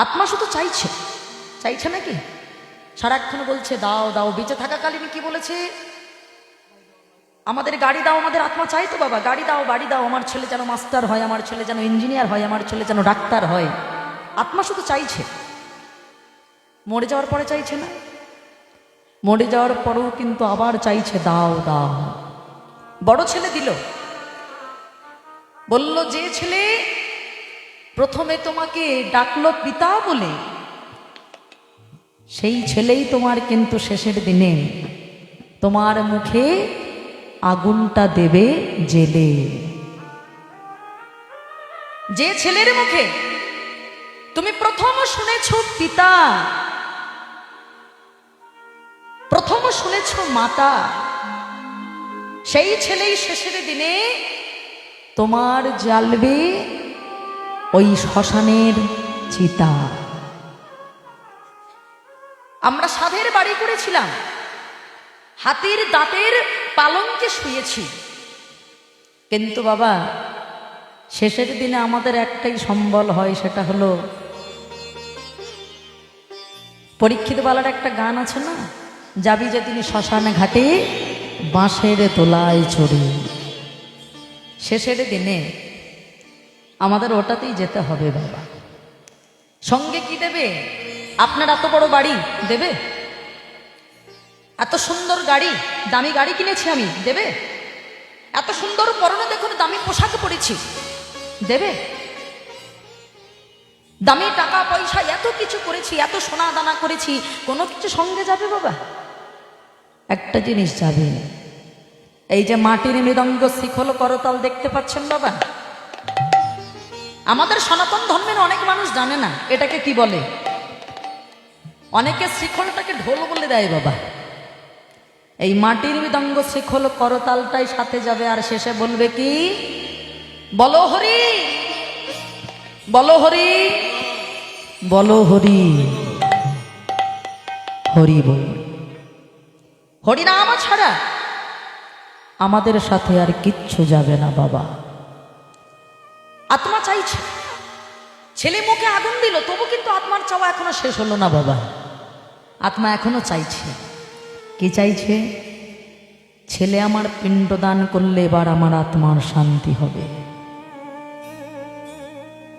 আত্মা শুধু চাইছে, চাইছে নাকি? সারাক্ষণ বলছে দাও দাও। বেঁচে থাকাকালীন কি বলেছে? আমাদের গাড়ি দাও। আমাদের আত্মা চাই তো বাবা, গাড়ি দাও, বাড়ি দাও, আমার ছেলে যেন মাস্টার হয়, আমার ছেলে যেন ইঞ্জিনিয়ার হয়, আমার ছেলে যেন ডাক্তার হয়। আত্মা শুধু চাইছে, মরে যাওয়ার পরে চাইছে না। মরে যাওয়ার পরেও কিন্তু আবার চাইছে দাও দাও। বড় ছেলে দিল, বলল যে ছেলে প্রথমে তোমাকে ডাকলো পিতা বলে, সেই ছেলেই তোমার কিন্তু শেষের দিনে তোমার মুখে আগুনটা দেবে জেলে। যে ছেলের মুখে তুমি প্রথম শুনেছ পিতা, প্রথম শুনেছ মাতা, সেই ছেলেই শেষের দিনে তোমার জ্বালবে ওই শ্মশানের চিতা। আমরা সাধের বাড়ি করেছিলাম, হাতির দাঁতের পালঙ্কে শুয়েছি, কিন্তু বাবা শেষের দিনে আমাদের একটাই সম্বল হয়, সেটা হলো পরীক্ষিত বালার একটা গান আছে না, যাবি যে তিনি শ্মশানে ঘাটে বাঁশের তোলায় চড়ে। শেষের দিনে আমাদের ওটাতেই যেতে হবে বাবা। সঙ্গে কি দেবে? আপনার এত বড় বাড়ি দেবে? এত সুন্দর গাড়ি, দামি গাড়ি কিনেছি আমি, দেবে? এত সুন্দর পরনে দেখুন দামি পোশাক পরেছি, দেবে? দামি টাকা পয়সা এত কিছু করেছি, এত সোনা দানা করেছি, কোনো কিছু সঙ্গে যাবে বাবা? একটা জিনিস যাবে, এই যে মাটির মৃদঙ্গ শিখল করতাল দেখতে পাচ্ছেন বাবা, আমাদের সনাতন ধর্মের অনেক মানুষ জানে না এটাকে কি বলে। অনেকে শিখলটাকে ঢোল বলে দেয় বাবা। এই মাটির মৃদঙ্গ শিখল করতালটাই সাথে যাবে, আর শেষে বলবে কি? বলো হরি, বলো হরি, বলো হরি, হরি বল। হরিনাম ছাড়া আমাদের সাথে আর কিচ্ছু যাবে না বাবা। আত্মা চাইছে, ছেলে মুখে আগুন দিল, তবু কিন্তু আত্মার চাওয়া এখনো শেষ হলো না বাবা। আত্মা এখনো চাইছে। কি চাইছে? ছেলে আমার পিণ্ডদান করলে এবার আমার আত্মার শান্তি হবে।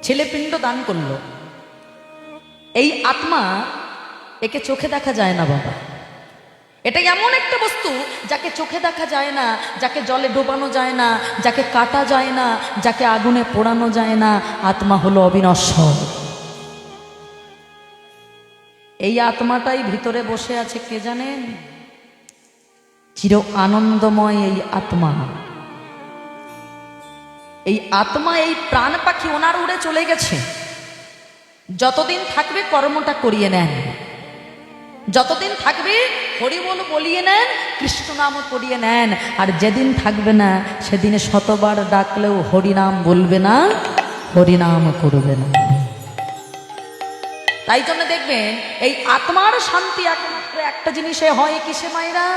ছেলে পিণ্ড দান করলো, এই আত্মা, একে চোখে দেখা যায় না বাবা। এটা এমন একটা বস্তু যাকে চোখে দেখা যায় না, যাকে জলে ডোবানো যায় না, যাকে কাটা যায় না, যাকে আগুনে পোড়ানো যায় না। আত্মা হলো অবিনশ্বর। এই আত্মাটাই ভিতরে বসে আছে কে জানেন? চির আনন্দময় এই আত্মা। এই আত্মা, এই প্রাণ পাখি ওনার উড়ে চলে গেছে। যতদিন থাকবে কর্মটা করিয়ে নেন, যতদিন থাকবে হরি বল বলিয়ে নেন, কৃষ্ণ নাম করিয়ে নেন। আর যেদিন থাকবে না সেদিনে শতবার ডাকলেও হরিনাম বলবে না, হরিনাম করবে না। তাই জন্য দেখবেন এই আত্মার শান্তি একমাত্র একটা জিনিসে হয়, কিসে মায়েরা?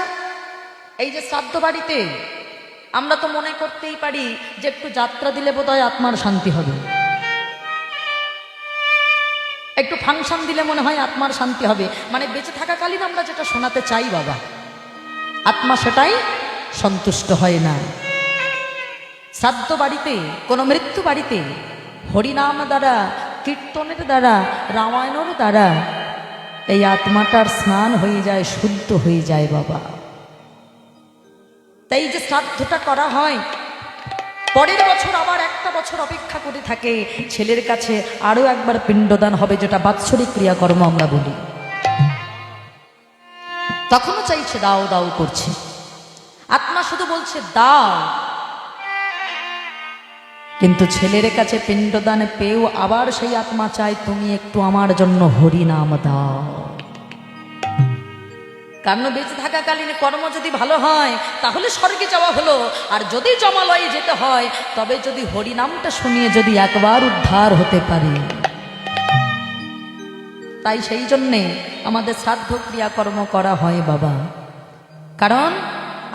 এই যে শ্রাদ্ধ বাড়িতে আমরা তো মনে করতেই পারি যে একটু যাত্রা দিলে বোধহয় আত্মার শান্তি হবে, একটু ফাংশন দিলে মনে হয় আত্মার শান্তি হবে। মানে বেঁচে থাকাকালীন আমরা যেটা শোনাতে চাই বাবা, আত্মা সেটাই সন্তুষ্ট হয় না। শ্রাদ্ধ বাড়িতে, কোনো মৃত্যু বাড়িতে হরিনাম দ্বারা, কীর্তনের দ্বারা, রামায়ণের দ্বারা এই আত্মাটার স্নান হয়ে যায়, শুদ্ধ হয়ে যায় বাবা। তাই যে শ্রাদ্ধটা করা হয়, পরের বছর আবার একটা বছর অপেক্ষা করে থাকে, ছেলের কাছে আরো একবার পিণ্ডদান হবে, যেটা বাৎসরিক ক্রিয়াকর্ম আমরা বলি। তখনও চাইছে দাও দাও করছে। আত্মা শুধু বলছে দাও, কিন্তু ছেলের কাছে পিণ্ডদান পেয়েও আবার সেই আত্মা চায় তুমি একটু আমার জন্য হরি নাম দাও। কারণ বেঁচে থাকাকালীন কর্ম যদি ভালো হয় তাহলে স্বর্গে যাওয়া হলো, আর যদি জমালয়ে যেতে হয় তবে যদি হরিনামটা শুনিয়ে যদি একবার উদ্ধার হতে পারি। তাই সেই জন্যে আমাদের শ্রাদ্ধ ক্রিয়াকর্ম করা হয় বাবা। কারণ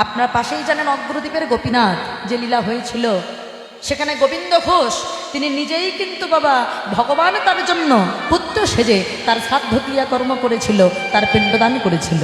আপনার পাশেই জানেন অগ্রদ্বীপের গোপীনাথ যে লীলা হয়েছিল, সেখানে গোবিন্দ ঘোষ তিনি নিজেই কিন্তু বাবা ভগবান তার জন্য পুত্র সেজে তার শ্রাদ্ধ ক্রিয়াকর্ম করেছিল, তার পিণ্ডদান করেছিল।